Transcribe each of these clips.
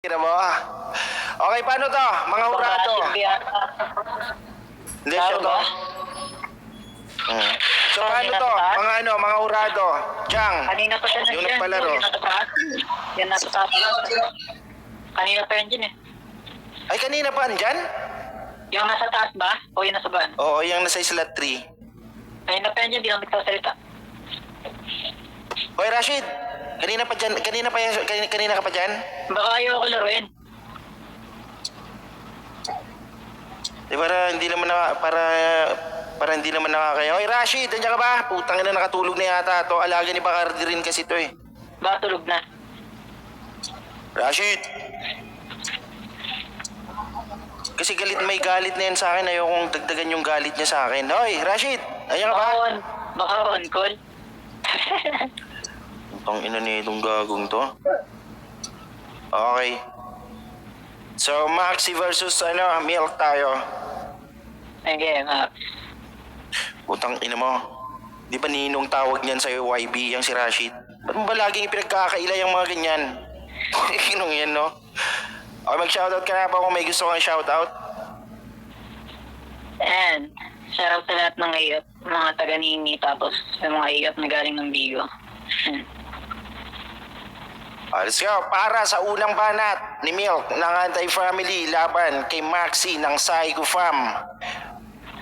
Tira mo. Okay, paano to? Mga hurado. Hindi siya to. So, paano to? Mga hurado. Chang. Kanina pa siya yung nagpalaro. Yan nasa taas. Kanina pa yan dyan eh. Ay, kanina pa andyan? Yung nasa taas ba? O yung nasa ban? Oo, yung nasa slot 3. Kanina pa yan dyan, di lang nagsasalita. Hoy, Rashid. Kanina ka pa dyan? Baka ayaw ko laruin. Di para hindi naman hindi naman nakakaya. Hoy, Rashid, andyan ka ba? Putang ina, nakatulog na yata to. Alaga ni Bacardi rin kasi to eh. Baka tulog na. Rashid! Kasi may galit na yan sa akin. Ayokong dagdagan yung galit niya sa akin. Hoy, Rashid! Ayan ka ba? Baka on call. Ang ina nitong gagong to. Okay. So, Maxi versus Milk tayo. Okay, Putang ina mo. Di ba ninong tawag niyan sa'yo YB, yung si Rashid? Ba't mo ba laging ipinagkakaila yung mga ganyan? Kinong yan, no? Okay, mag-shoutout ka na ba kung may gusto kang shoutout? And, shoutout sa lahat ng iyot. Mga taga-nini, tapos yung mga iyot na galing ng Bigo. Let's go. Para sa unang banat ni Milk ng Anti-Family laban kay Maxi ng Saigo Fam.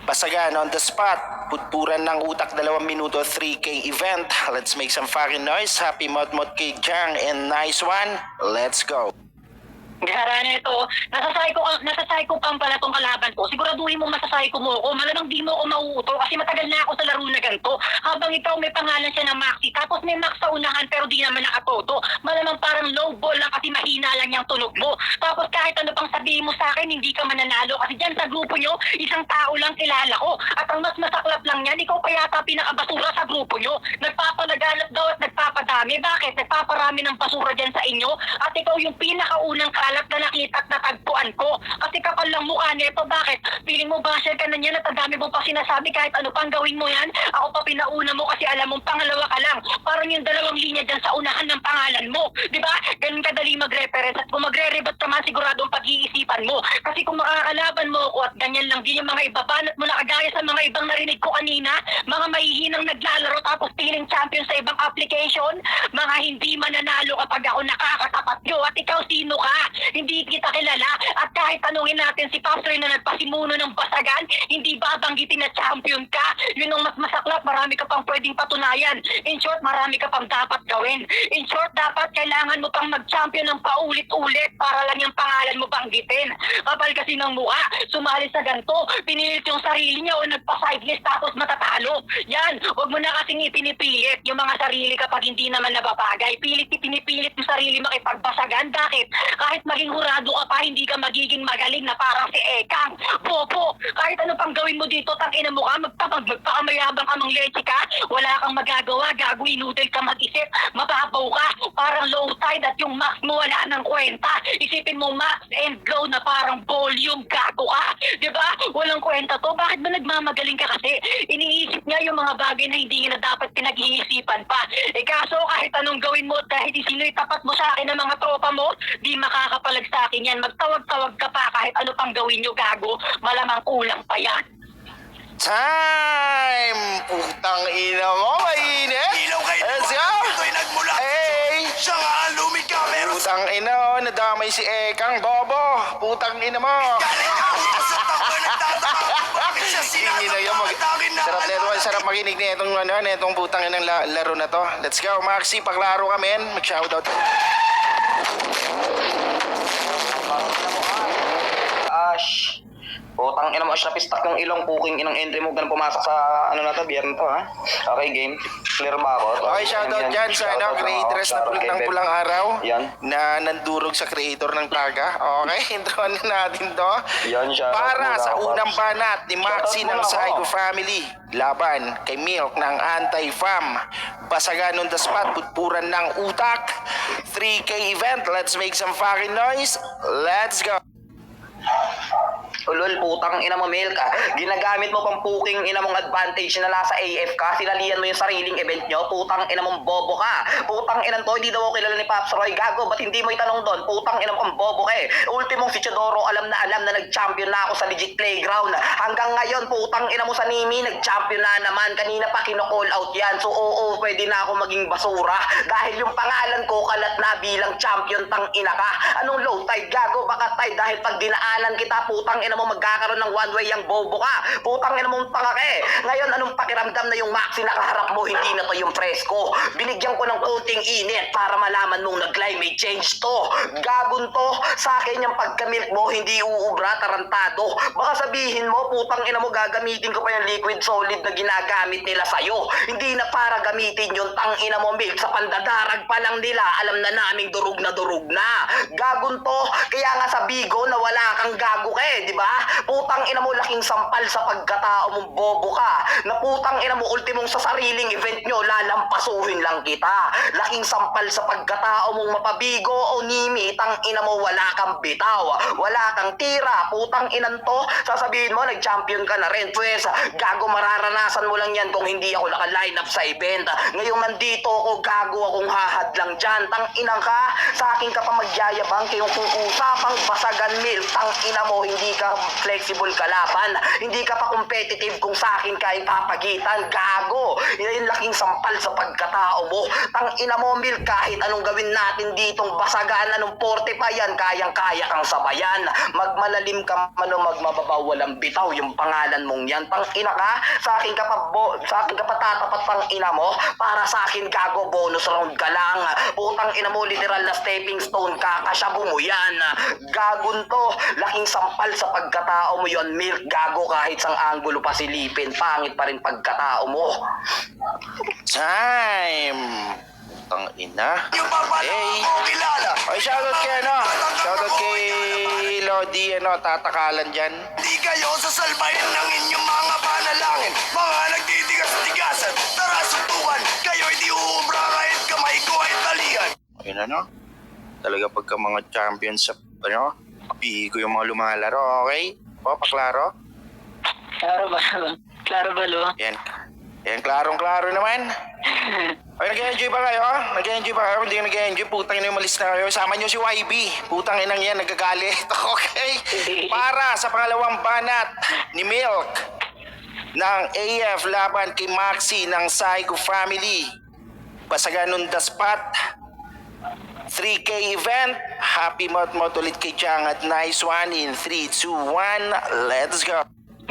Basagan on the spot. Putpuran ng utak 2 minuto 3K event. Let's make some fucking noise. Happy Mot kay Jang and nice one. Let's go. Gara na ito, nasasay ko pang pala tong kalaban ko. Siguraduhin mo masasay ko mo ako. Malamang di mo ako mauutol kasi matagal na ako sa laro na ganito. Habang ikaw may pangalan siya ng Maxi, tapos may Max sa unahan pero di naman nakatoto. Malamang parang low ball lang kasi mahina lang yung tunog mo. Tapos kahit ano pang sabihin mo sa akin, hindi ka mananalo. Kasi dyan sa grupo nyo, isang tao lang kilala ko. At ang mas masaklap lang yan, ikaw pa yata pinakabasura sa grupo nyo. Nagpapalaganap daw at nagpapadami. Bakit? Nagpaparami ng basura dyan sa inyo. At ikaw yung pinakaunang kalat na nakita at natagpuan ko. Kasi kapal lang mukha nito. Bakit? Feeling mo basher ka na niyan at ang dami mo pa sinasabi kahit ano pang gawin mo yan. Ako pa pinauna mo kasi alam mong pangalawa ka lang. Parang yung 2 linya dyan sa unahan ng pangalan mo. Diba? Ganun kadali mag-reference at kung magre-rebut ka man siguradong pag-iisipan mo. Kasi kung makakalaban mo ako at ganyan lang din yung mga iba, banat mo na kagaya sa mga ibang narinig ko kanina, mga mahihinang naglalaro tapos piling champion sa ibang application, mga hindi mananalo kapag ako nakakatapat nyo. At ikaw sino ka? Hindi kita kilala. At kahit tanungin natin si Pastor na nagpasimuno ng basagan, hindi babanggitin na champion ka. Yun ang mas masaklap, marami ka pang pwedeng patunayan. In short, marami ka pang dapat gawin. In short, dapat kailangan mo pang mag-champion ng paulit-ulit para lang yung pangalan mo banggitin. Kapal kasi ng mukha, sumali sa ganito, pinilit yung sarili niya o nagpa-sidelist tapos matatalo. Yan, wag mo na kasing ipinipilit yung mga sarili kapag hindi naman nababagay. Pinipilit yung sarili makipagbasagan. Bakit? Kahit maging hurado ka pa, hindi ka magiging magaling na parang si Ekang. Bobo, kahit ano pang gawin mo dito, tangina mo ka, magpakamayabang ka ng leche ka, wala kang magagawa, gago, inutil ka mag-isip, mababaw ka, parang low tide at yung max mo wala ng kwenta. Isipin mo max and glow na parang volume, gago ka. Diba? Walang kwenta to. Bakit ba nagmamagaling ka kasi? Iniisip niya yung mga bagay na hindi na dapat pinag-iisipan pa. Kaso kahit anong gawin mo, kahit sino'y tapat mo sa akin ng mga tropa mo, di makakapalag sa akin yan. Magtawag-tawag ka pa kahit ano pang gawin nyo, gago. Malamang kulang pa yan. Time! Putang ina mo, mainit! Ilaw kayo Let's go! Ito'y nagmula Hey! Siya nga ang lumika pero Putang ina, nadamay si Ekang, bobo! Putang ina mo! galing ang utos sa tangko nagtataka bakit siya Ina yun, sinatangin na sarap nito, sarap makinig nitong putang inang laro na to. Let's go, Maxi, paklaro ka, men. Mag-shoutout. Ash. Putang ina mo, Ash, napistak yung ilong, puking inang entry mo, ganun pumasok sa ano na to, biyerno to, ha? Okay, game. Clear ba ako? Okay, shoutout dyan sa creators na pulit ng pulang araw Yan. na nandurog sa creator ng Praga. Okay, intro na natin to. Yan, shoutout Para muna sa ako, unang Paps. banat ni Maxi Shoutout ng muna ako. Saigo Family laban kay Milk ng Anti-Fam. Basagan on the spot, putpuran ng utak. 3K event. Let's make some fucking noise. Let's go. Ulol, putang ina mo, Milk. Ginagamit mo pang puking ina mong advantage na nasa AF ka. Sinalihan mo yung sariling event nyo. Putang ina mong bobo ka. Putang ina to, hindi daw ako kilala ni Pops Roy. Gago, ba't hindi mo itanong doon? Putang ina mo kang bobo ka eh. Ultimong si Chidoro, alam na nag-champion na ako sa legit playground. Hanggang ngayon, putang ina mo sa Nimi, nag-champion na naman. Kanina pa kino-call out yan. So oo, pwede na ako maging basura. Dahil yung pangalan ko kalat na bilang champion, tang ina ka. Anong low tide? Gago, baka tide. Dahil pag dinaanan kita, putang ina mo magkakaroon ng one way yung bobo ka. Putang ina mong tanga ka eh. Ngayon, anong pakiramdam na yung Maxi nakaharap mo, hindi na to yung presko. Binigyan ko ng konting init para malaman mong nag-climate change to. Gagon to. Sa akin yung pagkamilk mo, hindi uubra, tarantado. Baka sabihin mo, putang ina mo, gagamitin ko pa yung liquid solid na ginagamit nila sa'yo. Hindi na para gamitin yung tang ina mo milk sa pandadarag pa lang nila. Alam na naming durug na durug na. Gagon to. Kaya nga sa Bigo na wala kang gago ka eh, di ba? Putang ina mo, laking sampal sa pagkatao mong bobo ka. Na putang ina mo, ultimong sa sariling event nyo, lalampasuhin lang kita. Laking sampal sa pagkatao mong mapabigo o Nimi, tang ina mo, wala kang bitaw. Wala kang tira. Putang inan to, sasabihin mo, nag-champion ka na rin. Pues, gago, mararanasan mo lang yan kung hindi ako naka-line up sa event. Ngayong nandito ako, gago akong hahad lang dyan. Tang ina ka, sa akin ka pa magyayabang kayong kung usapang basagan milk, tang ina mo, hindi ka flexible kalaban, hindi ka pa competitive kung sa akin ka ipapagitan. Gago, yan yung laking sampal sa pagkatao mo. Tang ina mo milk, kahit anong gawin natin ditong basagan, anong porte pa yan, kayang-kaya kang sabayan. Magmalalim ka man o magmababaw, walang bitaw yung pangalan mong yan. Tang ina ka, sa akin ka pa tatapat tang ina mo, para sa akin gago, bonus round ka lang. Putang ina mo, literal na stepping stone ka, kasyabo mo yan. Gagon to, laking sampal sa pagkatao mo yon milk. Gago, kahit sang anggulo pa silipin, pangit pa rin pagkatao mo. Time! Tang ina. Yung papala Hey! mo kilala. Oy, shoutout kay shoutout kay Lodi, tatakalan dyan. Di kayo sasalbahin ng inyong mga panalangin. Mga nagtitigas-tigasan. Tara, suntukan. Kayo hindi uubra kahit kamay ko ay talian. Ayun talaga pagka mga champion sa, Bigo yung mga lumalaro, okay? Paklaro? Klaro ba? Klaro ba, Lo? Yan, klarong-klaro naman. Ay, nag-enjoy ba kayo? Nag-enjoy ba kayo? Kung hindi nag-enjoy, putang ina, umalis na kayo. Sama nyo si YB. Putang inang yan, nagagalit. Okay? Para sa pangalawang banat ni Milk ng AF laban kay Maxi ng Psycho Family. Basagan on the spot. 3K event. Happy mot ulit kay Chang at nice one in 3, 2, 1. Let's go.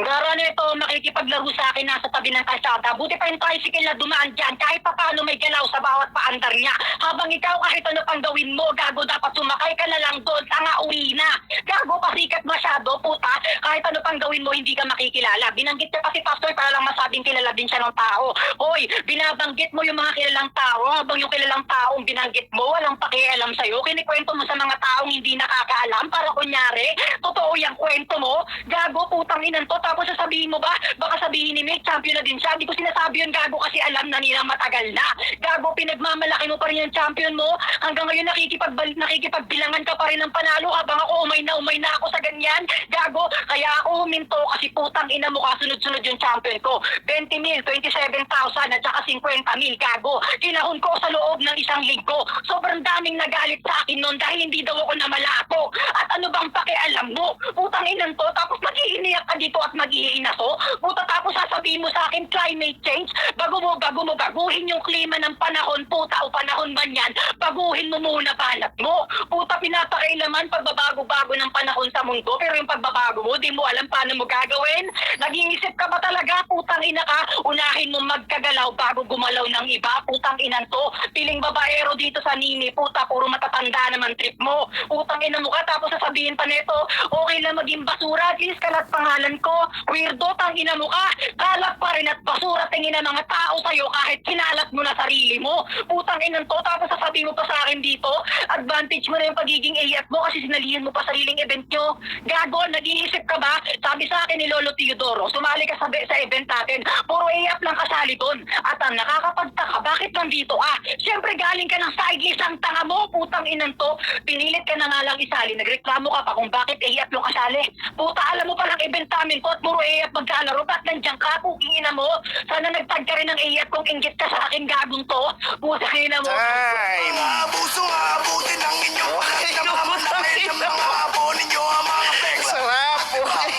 Gara nito, makikipaglaro sa akin nasa tabi ng kalsada. Buti pa yung tricycle na dumaan dyan. Kahit pa paano may galaw sa bawat paandar niya. Habang ikaw kahit ano pang gawin mo, gago, dapat sumakay ka na lang doon. Tanga, uwi na. Gago, pasikat masyado, puta. Kahit ano pang gawin mo, hindi ka makikilala. Binanggit niya pa si Pastor para lang masabing kilala din siya ng tao. Hoy, binabanggit mo yung mga kilalang tao. Habang yung kilalang taong binanggit mo, walang pakialam sa'yo. Kinikwento mo sa mga taong hindi nakakaalam para kunyari, totoo yung kwento mo. Gago, putang inan to. Tapos sasabihin mo ba, baka sabihin ni Mick, champion na din siya. Hindi ko sinasabi yun, gago, kasi alam na nilang matagal na. Gago, pinagmamalaki mo pa rin yung champion mo. Hanggang ngayon nakikipagbilangan ka pa rin ng panalo habang ako umay na ako sa ganyan. Gago, kaya ako huminto kasi putang ina mo ka, sunod-sunod yung champion ko. 20 mil, 27,000 at saka 50 mil, gago. Kinahon ko sa loob ng isang linggo. Sobrang daming nagalit sa akin noon dahil hindi daw ako namalako. At ano bang pakialam mo? Putang inan to, tapos mag-iiniyak ka dito at mag-iinaso. Puta, tapos sasabihin mo sa akin climate change. Bago mo baguhin yung klima ng panahon, puta, o panahon man yan, baguhin mo muna banat mo. Puta, pinapakailaman pagbabago-bago ng panahon sa mundo, pero yung pagbabago mo, di mo alam paano mo gagawin. Nag-iisip ka ba talaga? Putang ina ka, unahin mo magkagalaw bago gumalaw ng iba. Putang inan to, piling babaero dito sa Nini, puta, puro matatanda naman trip mo. Putang ina mo ka, tapos sasabihin pa neto, okay lang maging basura, at least kalat pangalan ko. Weirdo, tangina mo ka. Kalat pa rin at basura tingin ng mga tao sa'yo kahit kinalat mo na sarili mo. Putang inan to, tapos sasabihin mo pa sa akin dito, advantage mo na yung pagiging AF mo kasi sinalihan mo pa sariling event nyo. Gago, nag-iisip ka ba? Sabi sa akin ni Lolo Teodoro, sumali ka sa event natin, puro AF lang kasali doon. At ang nakakapagtaka, bakit nandito ka? Siyempre galing ka ng side list ang tanga mo, putang inan to. Pinilit ka na nga lang isali, nagreklamo ka pa kung bakit AF panalo kasali. Puta, alam mo palang event namin ko at puro AF magkalaro. Ba't nandiyan ka? Puking ina mo. Sana nagtag ka rin ng AF kung inggit ka sa akin, gagong to. Puta, ina mo. Time! Mga abuso, aabutin ng inyong palag na mga manakit ng mga abo ninyo ang mga pegs. Sarap!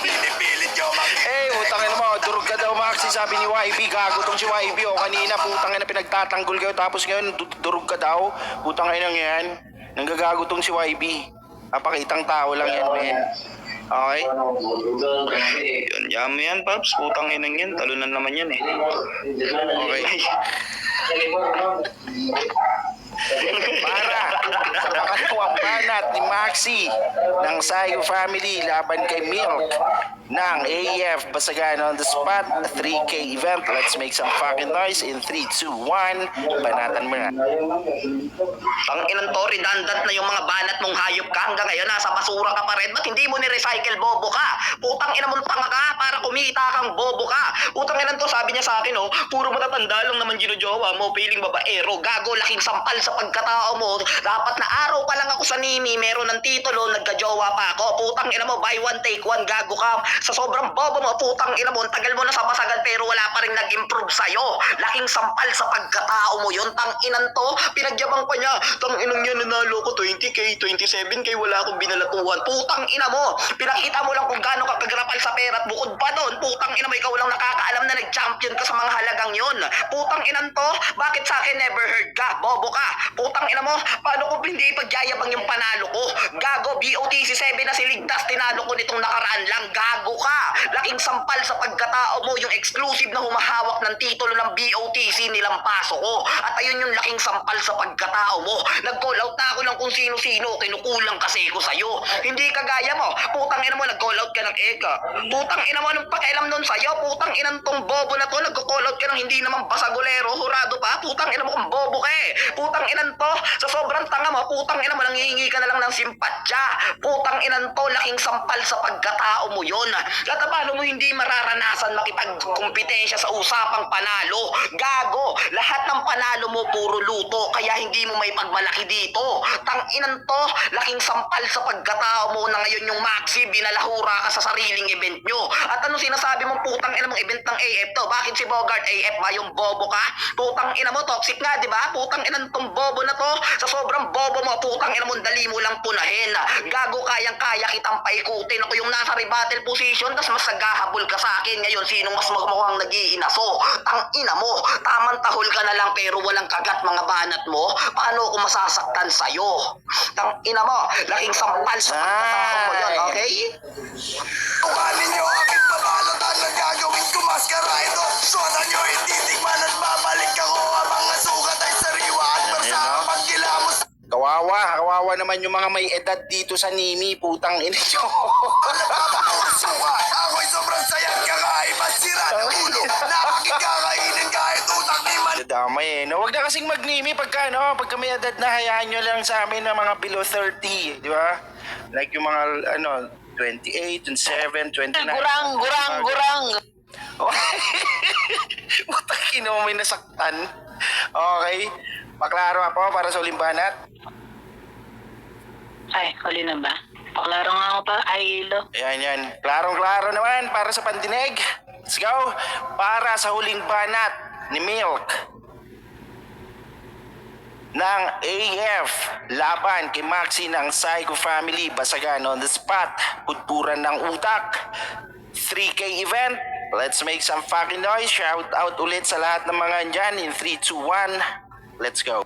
Pinipilit nyo Eh, utangin mo, durog ka daw, Maxi, sabi ni YB, gago tong si YB, o kanina, putang ina, pinagtatanggol kayo, tapos ngayon, durog ka daw, putang ina yan, nanggagago tong si YB, napakitang tao lang yan, men. Okay? Yun, yamo yan, Paps. Putang inang yan. Talunan naman yan eh. Okay. Para sa pangalawang banat ni Maxi ng Saigo family laban kay Milk ng AF Basagan on the spot, 3K event. Let's make some fucking noise in 3, 2, 1. Banatan mo na. Ang inang to, redundant na yung mga banat mong hayop ka. Hanggang ngayon, nasa basura ka pa rin. Ba't hindi mo ni-recycle, bobo ka? Putang ina mong tanga ka para kumita kang bobo ka. Putang ina to, sabi niya sa akin, oh, puro matatanda lang naman ginujowa mo, piling babaero. Gago, laking sampal sa pagkatao mo. Dapat na araw pa lang ako sa Nini, meron ng titulo, nagkajowa pa ako. Putang ina mo, buy one, take one, gago ka. Sa sobrang bobo mo, putang ina mo, ang tagal mo na sa basagan pero wala pa rin nag-improve sa'yo. Laking sampal sa pagkatao mo yun. Tang inan to, pinagyabang pa niya. Tang inang yan, nanalo ko 20k, 27k, wala akong binalatuhan. Putang ina mo, pinakita mo lang kung gaano ka kagrapal sa pera at bukod pa doon, putang ina mo, ikaw lang nakakaalam na nag-champion ka sa mga halagang yun. Putang inan to, bakit sa akin never heard ka? Bobo ka. Putang ina mo, paano ko hindi ipagyayabang yung panalo ko? Gago, BOTC 7 na si Ligtas, tinalo ko nitong nakaraan lang. Gago ka. Laking sampal sa pagkatao mo, yung exclusive na humahawak ng titulo ng BOTC nilampaso ko. At ayun yung laking sampal sa pagkatao mo. Nag-call out na ako ng kung sino-sino, kinukulang kasi ko sa'yo. Hindi kagaya mo, putang ina mo, nag-call out ka ng Eka. Putang ina mo, anong pakialam nun sa'yo? Putang inang tong bobo na to, nag-call out ka ng hindi naman basagolero, hurado pa. Putang ina mo kung bobo ka eh. Putang inan to, sa sobrang tanga mo, putang ina mo, nangihingi ka na lang ng simpatya. Putang inan to, laking sampal sa pagkatao mo yun. At paano mo hindi mararanasan makipagkumpetensya sa usapang panalo? Gago, lahat ng panalo mo puro luto, kaya hindi mo may pagmalaki dito. Tang inan to, laking sampal sa pagkatao mo na ngayon yung Maxi, binalahura ka sa sariling event nyo. At ano sinasabi mong putang ina mong event ng AF to? Bakit si Bogart AF ba yung bobo ka? Putang ina mo, toxic nga, di ba? Putang ina tong bobo na to, sa sobrang bobo mo, putang ina mo, dali mo lang punahin. Gago, kayang-kaya kitang paikutin. Ako yung nasa rebuttal position, tas mas naghahabol ka sa akin. Ngayon, sinong mas magmukhang nag-iinaso? Tang ina mo, tamang tahol ka na lang pero walang kagat mga banat mo. Paano ako masasaktan sa'yo? Tang ina mo, laking sampal sa pagkatao mo yun, okay? Tukanin nyo aking babalatan na gagawin ko maskara ito. Soda nyo ititikman at babalik ako. Ang mga sukat ay sariwa at barsa Ayun, no? kapag gilamos. Kawawa naman yung mga may edad dito sa Nimi, putang ina nyo. Suka, ako'y sobrang sayang kakaiba. Sira ng ulo na aking kakainin kahit utak ni man. Dadamay eh. No, wag na kasing mag-Nimi pagka may edad na, hayaan nyo lang sa amin na mga below 30, di ba? Like yung mga 28, 27, 29. Gurang. Putang ina mo, may nasaktan. Okay. Paklaro ako para sa uling banat. Ay, huli na ba? Paklaro nga ako pa, ay ilo. Yan. Klarong-klaro naman para sa pandinig. Let's go. Para sa huling banat ni Milk ng AF laban kay Maxi ng Saigo family, Basagan on the spot, pudpuran ng utak, 3K event. Let's make some fucking noise. Shout out ulit sa lahat ng mga andyan in 3, 2, 1. Let's go.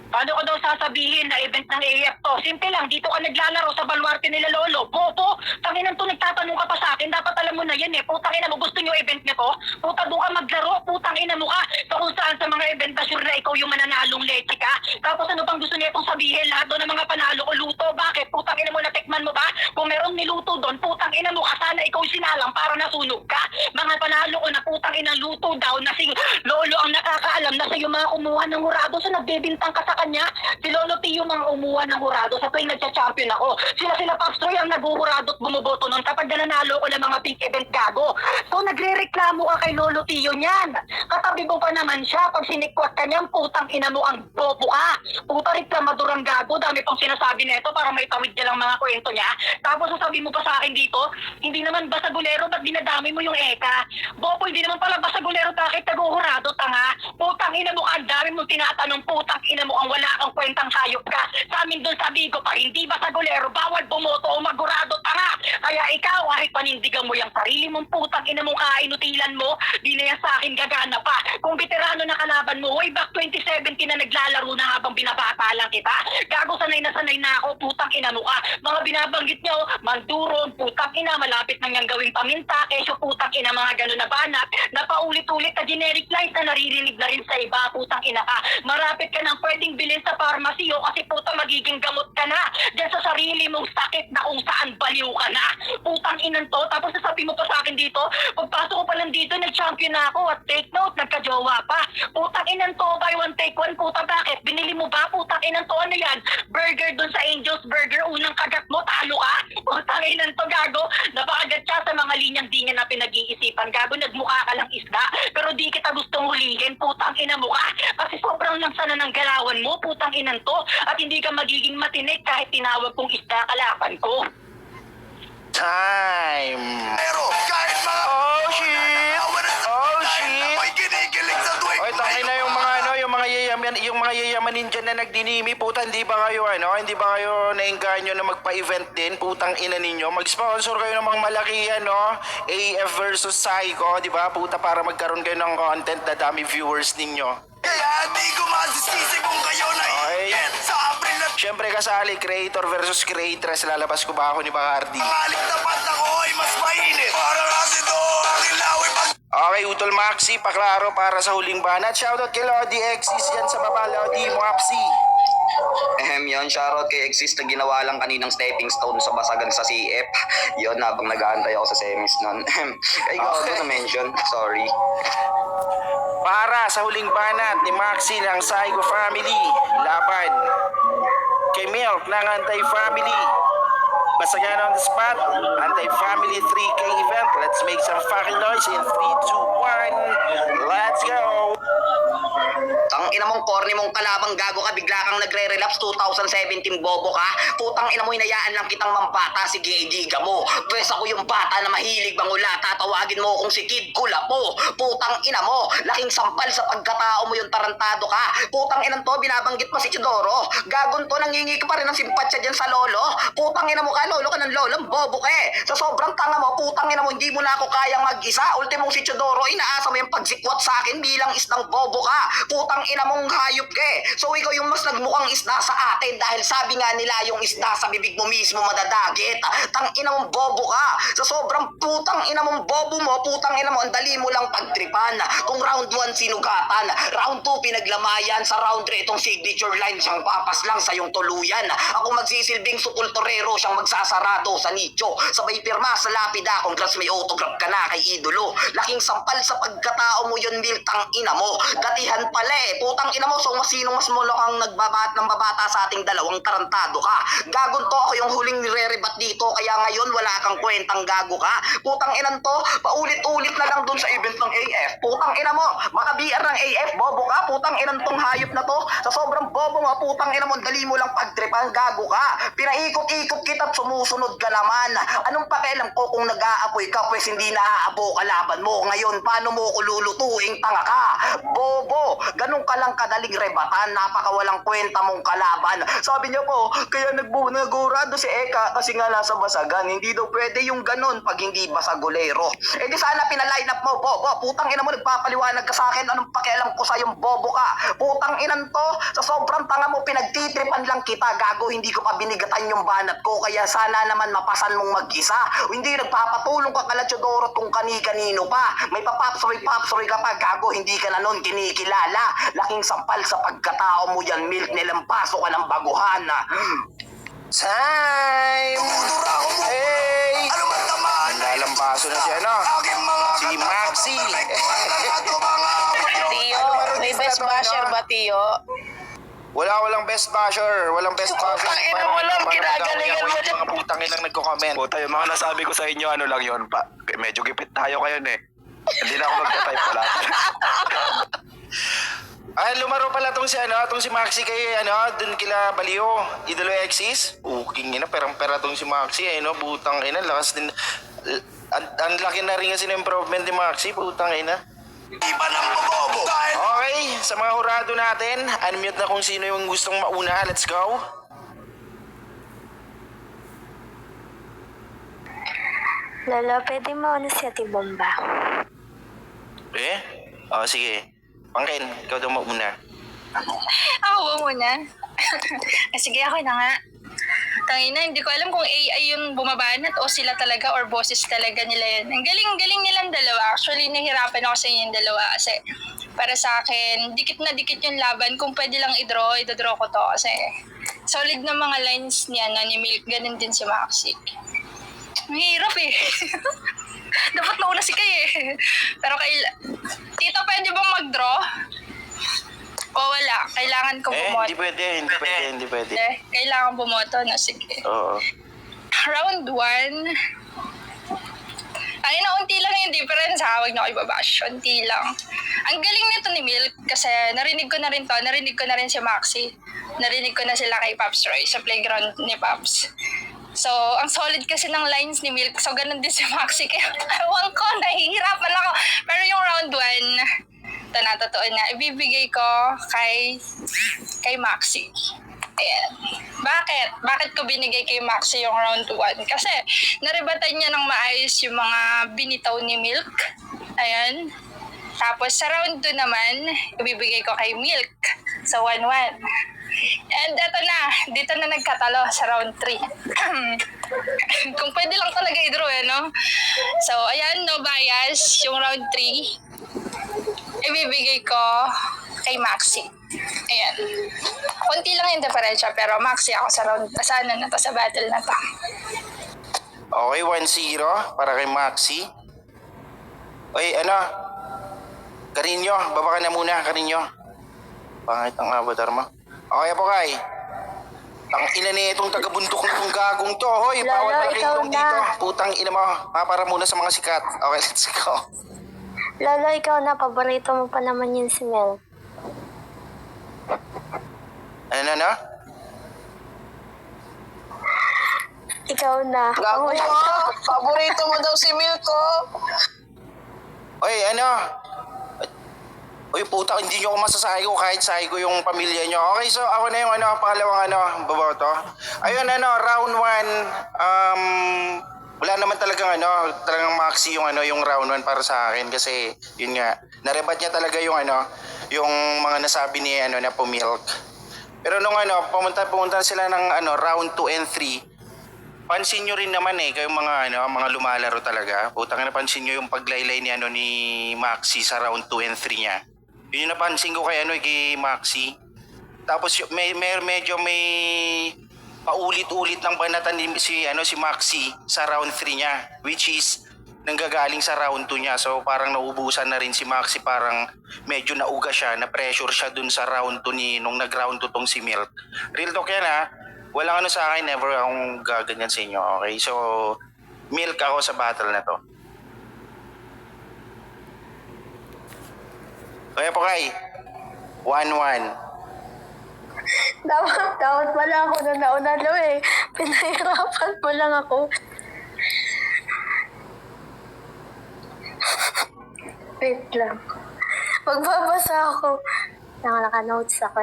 Paano ko daw sasabihin na event ng AF to? Simple lang, dito ka naglalaro sa baluarte nila Lolo. Bobo, tanginan to, nagtatanong ka pa sa akin. Dapat alam mo na yan eh. Putang ina mo, gusto nyo event nyo to? Puta, doon ka maglaro. Putang ina mo ka. So kung saan sa mga event na sure na ikaw yung mananalong leche ka. Tapos ano pang gusto niya itong sabihin? Lahat doon ng mga panalo ko luto. Bakit? Putang ina mo, natikman mo ba? Kung merong niluto doon, putang ina mo ka. Sana ikaw sinalang para nasunog ka. Mga panalo ko na putang ina luto daw na si Lolo ang nakakaalam na sa'yo mga kumuha ng ng hurado, so nagbebintang ka sa kanya. Si Lolo Tio mga umuha ng hurado sa tuwing nagcha-champion ako. Sila Pops Troy ang naghuhurado at bumuboto nun kapag nananalo ko ng mga big event gago. So nagre-reklamo ka kay Lolo Tio niyan. Katabi mo pa naman siya pag sinikwat ka niyan, putang ina mo ang bobo ka. Puta reklamador ang gago, dami pang sinasabi nito para maitawid niya lang mga kwento niya. Tapos sasabihin mo pa sa akin dito, hindi naman basagulero, ba't dinadami mo yung eka? Bobo, hindi naman pala basagulero, bakit naghuhurado, tanga? Putang ina mo, ang dami mo tinatanong, putang ina mo, ang wala kang kwentang hayop ka. Sa amin doon sa Bigo pa, hindi basagulero, bawal bumoto o magurado, tanga. Kaya ikaw, kahit panindigan mo yung sarili mong putang ina mong kainutilan mo, di na yan sa akin gagana pa. Kung veterano na kalaban mo, way back 2017 na naglalaro na habang binabata lang kita. Gago, sanay na ako, putang ina mo ka. Mga binabanggit nyo, Manduron, putang ina, malapit nang yung gawing paminta, kesyo putang ina, mga gano'n na banat, na paulit-ulit na generic lines na naririnig na rin sa iba, putang ina ka. Marapit ka nang pwedeng bilhin sa pharmacy o kasi putang magiging gamot ka na. Diyan sa sarili mong sakit na kung saan baliw ka na. Putang inan to, tapos sasabi mo pa sa akin dito, pagpasok ko pa lang dito, nag-champion na ako at take note, nagka-jowa pa. Putang inan to, buy one take one, puta bakit? Binili mo ba? Putang inan to, ano yan? Burger dun sa Angel's Burger, unang kagat mo, talo ka? Putang inan to, gago. Napakagat siya sa mga linyang di niya na pinag-iisipan, gago, nagmukha ka lang isda, pero di kita gustong hulihin, putang ina mo ka. Kasi sobrang lang sana ng galawan mo, putang inan to, at hindi ka magiging matinik kahit tinawag kong isda kalaban ko. Time! Pero kahit mga Oh shit! Oh shit! ako'y kinikilig sa tuwing Oy, tangin na yung mga ano, yung mga yayamanin dyan na nagdinimi, puta, hindi ba kayo hindi ba kayo nainganyo na magpa-event din, putang ina ninyo, mag-sponsor kayo ng mga malakihan, no? AF versus Psycho, di ba, puta, para magkaroon kayo ng content na dami viewers ninyo. Kaya di ko masisisi kung kayo na Okay. iingat sa April at Siyempre kasali, creator versus creatress, lalabas ko ba ako ni Bacardi? pangalik na pat ako ay mas mainit. Para kasi to aking lawi pag Okay, Utol Maxi, paklaro para sa huling banat. Shoutout kay Lodi Exis yan sa baba, Lodi Maxi. Yun, shoutout kay Exis na ginawa lang kaninang stepping stone sa basagan sa CF. Yun, habang nag-aantay ako sa semis nun. Ay, gago Okay. na mention. Sorry. Para sa huling banat ni Maxi ng Psycho Family, laban kay Milk ng Anti-Family. Basagan on the spot, Anti-Family 3K event. Let's make some fucking noise in 3, 2, 1. Let's go! Tang ina mong corny mong kalabang gago ka, bigla kang nagre-relapse 2017 bobo ka. Putang ina mo, hinayaan lang kitang mambata, sige idiga mo. Pwes ako yung bata na mahilig mangula, tatawagin mo kung si Kid Kulapo. Putang ina mo, laking sampal sa pagkatao mo yung tarantado ka. Putang ina to, binabanggit mo si Chidoro. Gagon to, nangingi ka pa rin ng simpatsya dyan sa lolo. Putang ina mo ka, lolo ka ng lolo, bobo ka eh. Sa sobrang tanga mo, putang ina mo, hindi mo na ako kayang mag-isa. Ultimong si Chidoro, inaasa mo yung pagsikwat sa akin bilang isdang bobo ka. Putang ina mong hayop ka eh. So ikaw yung mas nagmukhang isda sa atin dahil sabi nga nila yung isda sa bibig mo mismo madadagit. Tang ina mong bobo ka. Sa sobrang putang ina mong bobo mo, putang ina mo, ang dali mo lang pagtripan. Kung round 1 sinugatan, round 2 pinaglamayan, sa round 3 itong signature line siyang papas lang sa yung tuluyan. Ako magsisilbing sukultorero, siyang magsasarado sa nicho. Sabay pirma sa lapida, congrats may autograph ka na kay idolo. Laking sampal sa pagkatao mo yun, Mil, tang ina mo. Datihan pala eh. Putang ina mo, so masinong mas mulok ang nambabata sa ating dalawang tarantado ka. Gagon to, ako yung huling nire-rebat dito, kaya ngayon wala kang kwentang gago ka. Putang inan to, paulit-ulit na lang dun sa event ng AF. Putang ina mo, makabiar ng AF, bobo ka. Putang inan tong hayop na to. Sa sobrang bobo mo, putang ina mo, dali mo lang pagtripan, gago ka. Pinaikot-ikot kita at sumusunod ka naman. Anong pakialam ko kung nag-aapoy ka, pues hindi naaabo kalaban mo. Ngayon, paano mo ko lulutuing, tanga ka? Bobo, ganun ka lang kadaling rebatan, napakawalang kwenta mong kalaban. Sabi niyo po, kaya nagurado si Eka kasi nga nasa basagan. Hindi daw pwede yung ganun pag hindi basagulero. Eh di sana pinaline up mo, bobo. Putang ina mo, nagpapaliwanag ka sa akin. Anong pakialam ko sa yung bobo ka? Putang inan to, sa sobrang tanga mo, pinagtitripan lang kita. Gago, hindi ko pa binigatan yung banat ko. Kaya sana naman mapasan mong mag-isa. O hindi nagpapatulong ka kala Chodorot kung kani-kanino pa. May papapsoy ka pa, gago, hindi ka na nun kinikilala. Laking sampal sa pagkatao mo yan, Milk, nilampaso ka ng baguhan. Time! Tumudura ako mo. Hey! Ano man naman Nalampaso na si aking mga si Maxi. Tio, may best buy basher ba, Tiyo? Walang best basher. Walang best basher. Putang ina mo lang, kinagalingan mo Yung mga putang inang nagko-comment. Puta, yung mga nasabi ko sa inyo, ano lang yun, medyo gipit tayo kayo eh. Hindi na ako magta-type pala. Ay, lumaro pala tong si Maxi kay dun kila Balio, Idolo Exis. King ina, perang-pera tong si Maxi, butang ina, lakas din. Ang laki na rin kasi ng improvement ni Maxi, putang ina. Iba ng bobobo dahil Okay, sa mga hurado natin, unmute na kung sino yung gustong mauna. Let's go. Lolo, pwede mo si Ate Bomba. Sige. Pangkin, ikaw daw mauna. Ako muna. Sige, ako na nga. Tangina, hindi ko alam kung AI yung bumabanat o sila talaga or boses talaga nila yan. Ang galing nilang dalawa. Actually, nahirapan ako sa inyong dalawa kasi para sa akin, dikit na dikit yung laban. Kung pwede lang i-draw ko to kasi solid na mga lines niya na ni Milk. Ganun din si Maxi. Ang hirap eh. Dapat nauna si Kay eh. Pero Tito, pwede bang mag-draw? O wala? Kailangan ko bumoto. Hindi pwede. Kailangan bumoto na, sige. Oo. Round 1. Ay, unti lang yung difference ha. Huwag na kayo babash. Unti lang. Ang galing nito ni Milk kasi narinig ko na rin to. Narinig ko na rin si Maxi. Narinig ko na sila kay Pops Roy sa playground ni Pops. So, ang solid kasi ng lines ni Milk. So, ganun din si Maxi. Kaya, ewan ko, nahihirapan ako. Pero yung round 1, ito na, totoo na. Ibibigay ko kay Maxi. Ayan. Bakit ko binigay kay Maxi yung round 1? Kasi, naribatan niya ng maayos yung mga binitaw ni Milk. Ayan. Tapos, sa round 2 naman, ibibigay ko kay Milk. So, 1-1. And eto na, dito na nagkatalo sa round 3. Kung pwede lang talaga i-draw no? So, ayan, no bias, yung round 3. Ibibigay ko kay Maxi. Ayan. Kunti lang yung diferensya, pero Maxi ako sa sa battle na to. Okay, 1-0 para kay Maxi. Oy, Karinyo, baba ka na muna, Karinyo. Pangit ang avatar mo. Okay po, Kay. Tangina na itong tagabundok na itong gagong to. Hoy, bawal Lolo, na ikaw ringtone na. dito. Putang ina mo. Para muna sa mga sikat. Okay, let's go. Lolo, ikaw na. Paborito mo pa naman yun si Mel. Ano? Ikaw na. Gago mo! Paborito mo daw si Milk ko! Oy, Uy, puta, hindi nyo ako masasahay ko kahit sahay ko yung pamilya nyo. Okay, so ako na yung pangalawang baboto. Ayun, round 1, wala naman talagang Maxi yung round 1 para sa akin kasi yun nga, narebat niya talaga yung mga nasabi ni na Pumilk. Pero nung pumunta sila ng round 2 and 3, pansin nyo rin naman kayong mga lumalaro talaga. Putang na pansin nyo yung paglaylay ni Maxi sa round 2 and 3 niya. Yun yung napansin ko kay Maxi. Tapos medyo may paulit-ulit ng banatan si Maxi sa round 3 niya, which is nanggagaling sa round 2 niya. So parang naubusan na rin si Maxi, parang medyo nauga siya, na pressure siya dun sa round 2 nung nag-round 2 tong si Milk. Real talk yan ha. Walang sa akin, never akong gaganyan sa inyo, okay? So, Milk ako sa battle na to. Kaya po kay 1-1. Dapat pala ako na nauna Pinahirapan mo lang ako. Wait lang. Magbabasa ako. Naka-notes ako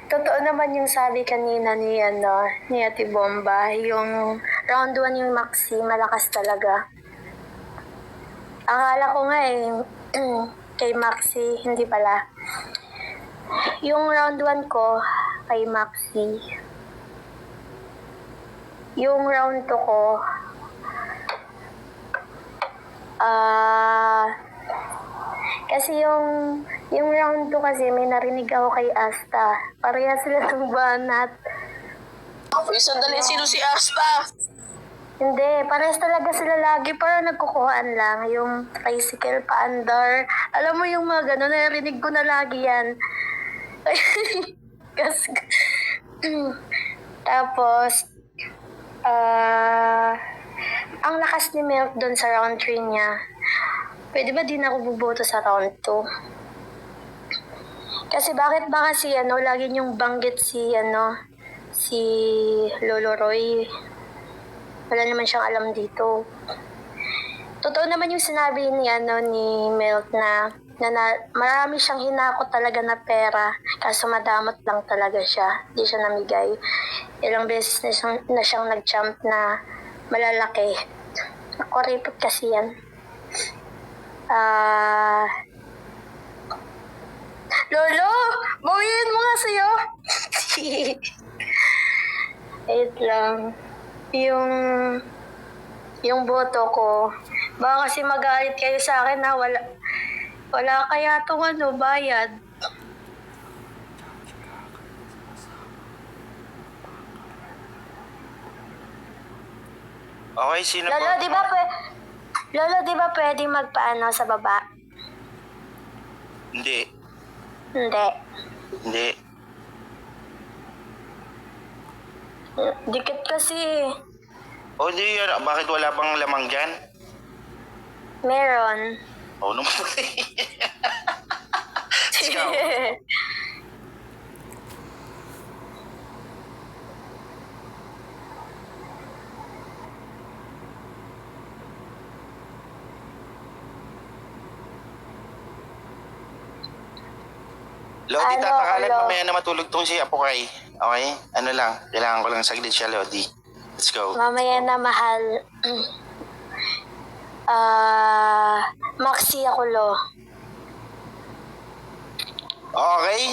Totoo naman yung sabi kanina ni Ate Bomba, yung round 1 yung Maxi, malakas talaga. Akala ko nga kay Maxi, hindi pala. Yung round 1 ko, kay Maxi. Yung round 2 ko, kasi yung round 2 kasi may narinig ako kay Asta. Pareha sila ng banat. Uy, sandali, sino si Asta? Hindi, parehas talaga sila lagi. Parang nagkukuhaan lang. Yung tricycle paandar. Alam mo yung mga gano'n, narinig ko na lagi yan. Kasi, tapos, ang lakas ni Milk doon sa round 3 niya. Pwede ba di na ako buboto sa round 2? Kasi bakit ba kasi lagi niyong banggit si Lolo Roy. Wala naman siyang alam dito. Totoo naman yung sinabi ni Milk na marami siyang hinakot talaga na pera, kaso madamot lang talaga siya. Hindi siya namigay. Ilang beses na siyang nag-jump na malalaki. Nakuripot kasi yan. Lolo! Bawiin mo nga sa'yo! Wait lang. Yung boto ko, baka kasi magalit kayo sa akin na wala kaya itong bayad. Okay, sino Lolo, po? di ba pwede magpaano sa baba? Hindi. Hindi. Hindi. Dikit kasi. O hindi yun. Bakit wala pang lamang dyan? Meron. Oo naman. Let's go. Lodi, Ano, tatakalan hello? mamaya na matulog tong si Apokay. Okay? Ano lang, kailangan ko lang saglit siya, Lodi. Let's go. Mamaya na, mahal. Maxi ako, lo. Okay?